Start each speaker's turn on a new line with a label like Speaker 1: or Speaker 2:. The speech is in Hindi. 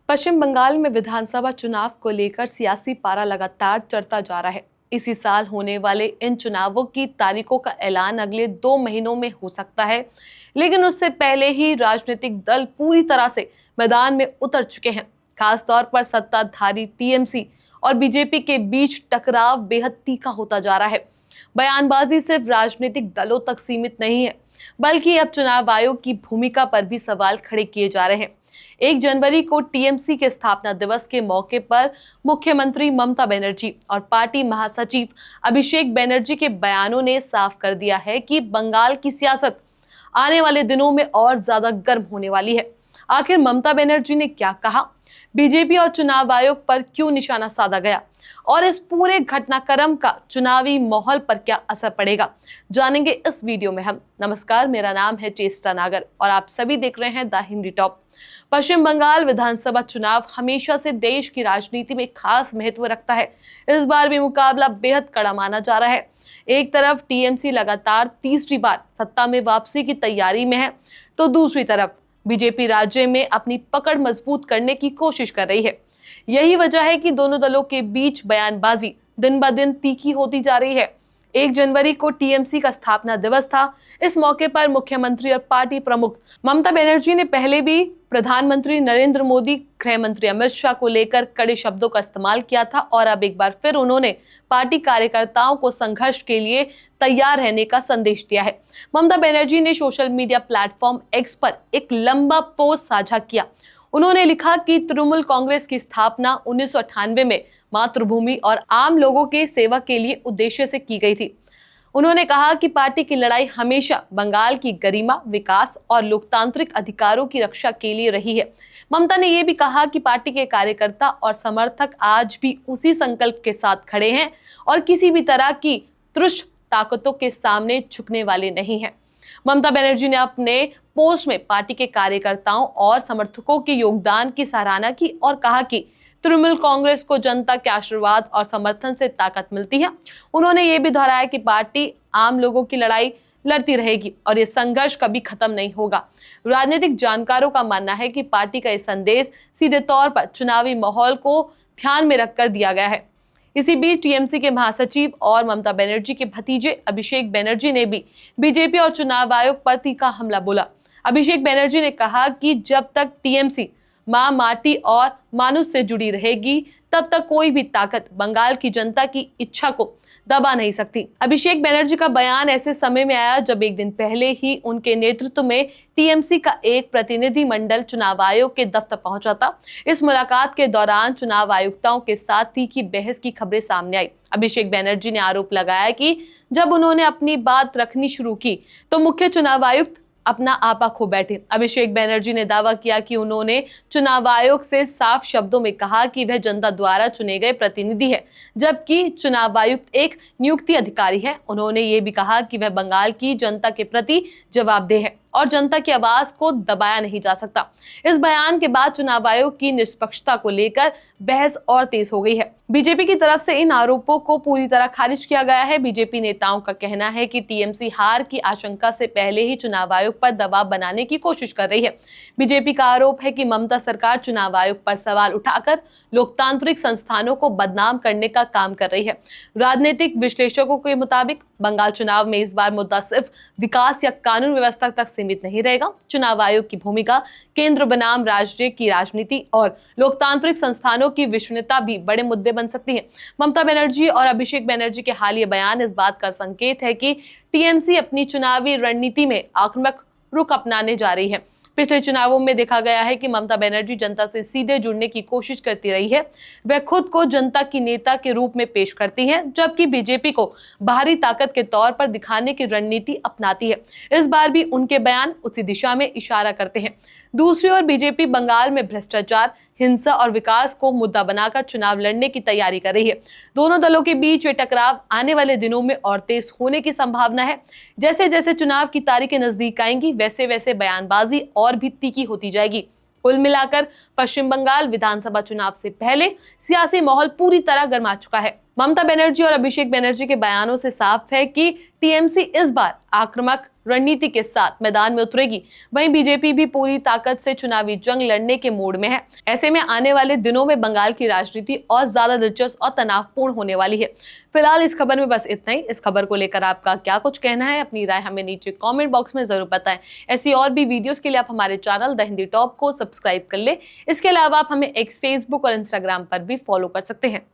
Speaker 1: पश्चिम बंगाल में विधानसभा चुनाव को लेकर सियासी पारा लगातार चढ़ता जा रहा है। इसी साल होने वाले इन चुनावों की तारीखों का ऐलान अगले 2 महीनों में हो सकता है, लेकिन उससे पहले ही राजनीतिक दल पूरी तरह से मैदान में उतर चुके हैं। खासतौर पर सत्ताधारी टीएमसी और बीजेपी के बीच टकराव बेहद तीखा होता जा रहा है। बयानबाजी सिर्फ राजनीतिक दलों तक सीमित नहीं है, बल्कि अब चुनाव आयोग की भूमिका पर भी सवाल खड़े किए जा रहे हैं। 1 जनवरी को टीएमसी के स्थापना दिवस के मौके पर मुख्यमंत्री ममता बनर्जी और पार्टी महासचिव अभिषेक बनर्जी के बयानों ने साफ कर दिया है कि बंगाल की सियासत आने वाले दिनों में और ज्यादा गर्म होने वाली है। आखिर ममता बनर्जी ने क्या कहा, बीजेपी और चुनाव आयोग पर क्यों निशाना साधा गया और इस पूरे घटनाक्रम का चुनावी माहौल पर क्या असर पड़ेगा, जानेंगे इस वीडियो में हम। नमस्कार, मेरा नाम है चेष्टा नागर और आप सभी देख रहे हैं द हिंदी टॉप। पश्चिम बंगाल विधानसभा चुनाव हमेशा से देश की राजनीति में खास महत्व रखता है। इस बार भी मुकाबला बेहद कड़ा माना जा रहा है। एक तरफ टीएमसी लगातार तीसरी बार सत्ता में वापसी की तैयारी में है, तो दूसरी तरफ बीजेपी राज्य में अपनी पकड़ मजबूत करने की कोशिश कर रही है। यही वजह है कि दोनों दलों के बीच बयानबाजी दिन ब दिन तीखी होती जा रही है। 1 जनवरी को टीएमसी का स्थापना दिवस था। इस मौके पर मुख्यमंत्री और पार्टी प्रमुख ममता बनर्जी ने पहले भी प्रधानमंत्री नरेंद्र मोदी, गृह मंत्री अमित शाह को लेकर कड़े शब्दों का इस्तेमाल किया था और अब एक बार फिर उन्होंने पार्टी कार्यकर्ताओं को संघर्ष के लिए तैयार रहने का संदेश दिया है। ममता बनर्जी ने सोशल मीडिया प्लेटफॉर्म एक्स पर एक लंबा पोस्ट साझा किया। उन्होंने लिखा कि तृणमूल कांग्रेस की स्थापना 1998 में मातृभूमि और आम लोगों के सेवा के लिए उद्देश्य से की गई थी। उन्होंने कहा कि पार्टी की लड़ाई हमेशा बंगाल की गरिमा, विकास और लोकतांत्रिक अधिकारों की रक्षा के लिए रही है। ममता ने यह भी कहा कि पार्टी के कार्यकर्ता और समर्थक आज भी उसी संकल्प के साथ खड़े हैं और किसी भी तरह की तुच्छ ताकतों के सामने झुकने वाले नहीं हैं। ममता बनर्जी ने अपने पोस्ट में पार्टी के कार्यकर्ताओं और समर्थकों के योगदान की सराहना की और कहा कि तृणमूल कांग्रेस को जनता के आशीर्वाद और समर्थन से ताकत मिलती है। उन्होंने ये भी दोहराया कि पार्टी आम लोगों की लड़ाई लड़ती रहेगी और ये संघर्ष कभी खत्म नहीं होगा। राजनीतिक जानकारों का मानना है कि पार्टी का ये संदेश सीधे तौर पर चुनावी माहौल को ध्यान में रखकर दिया गया है। इसी बीच टीएमसी के महासचिव और ममता बनर्जी के भतीजे अभिषेक बनर्जी ने भी बीजेपी और चुनाव आयोग पर तीखा हमला बोला। अभिषेक बनर्जी ने कहा कि जब तक टीएमसी मां, माटी और मानुष से जुड़ी रहेगी, तब तक कोई भी ताकत बंगाल की जनता की इच्छा को दबा नहीं सकती। अभिषेक बनर्जी का बयान ऐसे समय में आया जब एक दिन पहले ही उनके नेतृत्व में टीएमसी का एक प्रतिनिधि मंडल चुनाव आयोग के दफ्तर पहुंचा था। इस मुलाकात के दौरान चुनाव आयुक्ताओं के साथ तीखी बहस की खबरें सामने आई। अभिषेक बनर्जी ने आरोप लगाया कि जब उन्होंने अपनी बात रखनी शुरू की तो मुख्य चुनाव आयुक्त अपना आपा खो बैठे। अभिषेक बनर्जी ने दावा किया कि उन्होंने चुनाव आयोग से साफ शब्दों में कहा कि वह जनता द्वारा चुने गए प्रतिनिधि है, जबकि चुनाव आयुक्त एक नियुक्ति अधिकारी है। उन्होंने ये भी कहा कि वह बंगाल की जनता के प्रति जवाबदेह है और जनता की आवाज को दबाया नहीं जा सकता। इस बयान के बाद चुनाव आयोग की निष्पक्षता को लेकर बहस और तेज हो गई है। बीजेपी की तरफ से इन आरोपों को पूरी तरह खारिज किया गया है। बीजेपी नेताओं का कहना है कि टीएमसी हार की आशंका से पहले ही चुनाव आयोग पर दबाव बनाने की कोशिश कर रही है। बीजेपी का आरोप है कि ममता सरकार चुनाव आयोग पर सवाल उठाकर लोकतांत्रिक संस्थानों को बदनाम करने का काम कर रही है। राजनीतिक विश्लेषकों के मुताबिक बंगाल चुनाव में इस बार मुद्दा सिर्फ विकास या कानून व्यवस्था तक सीमित नहीं रहेगा। चुनाव आयोग की भूमिका, केंद्र बनाम राज्य की राजनीति और लोकतांत्रिक संस्थानों की विश्वसनीयता भी बड़े मुद्दे बन सकती है। ममता बनर्जी और अभिषेक बनर्जी के हालिया बयान इस बात का संकेत है कि टीएमसी अपनी चुनावी रणनीति में आक्रामक रुख अपनाने जा रही है। पिछले चुनावों में देखा गया है कि ममता बनर्जी जनता से सीधे जुड़ने की कोशिश करती रही है। वह खुद को जनता की नेता के रूप में पेश करती हैं, जबकि बीजेपी को बाहरी ताकत के तौर पर दिखाने की रणनीति अपनाती है। इस बार भी उनके बयान उसी दिशा में इशारा करते हैं। दूसरी ओर बीजेपी बंगाल में भ्रष्टाचार, हिंसा और विकास को मुद्दा बनाकर चुनाव लड़ने की तैयारी कर रही है। दोनों दलों के बीच ये टकराव आने वाले दिनों में और तेज होने की संभावना है। जैसे जैसे चुनाव की तारीखें नजदीक आएंगी, वैसे वैसे बयानबाजी और भी तीखी होती जाएगी। कुल मिलाकर पश्चिम बंगाल विधानसभा चुनाव से पहले सियासी माहौल पूरी तरह गर्मा चुका है। ममता बनर्जी और अभिषेक बनर्जी के बयानों से साफ है कि टीएमसी इस बार आक्रामक, रणनीति के साथ मैदान में उतरेगी, वहीं बीजेपी भी पूरी ताकत से चुनावी जंग लड़ने के मूड में है। ऐसे में आने वाले दिनों में बंगाल की राजनीति और ज्यादा दिलचस्प और तनावपूर्ण होने वाली है। फिलहाल इस खबर में बस इतना ही। इस खबर को लेकर आपका क्या कुछ कहना है, अपनी राय हमें नीचे कमेंट बॉक्स में जरूर बताएं। ऐसी और भी वीडियोस के लिए आप हमारे चैनल द हिंदी टॉप को सब्सक्राइब कर ले। इसके अलावा आप हमें एक्स, फेसबुक और इंस्टाग्राम पर भी फॉलो कर सकते हैं।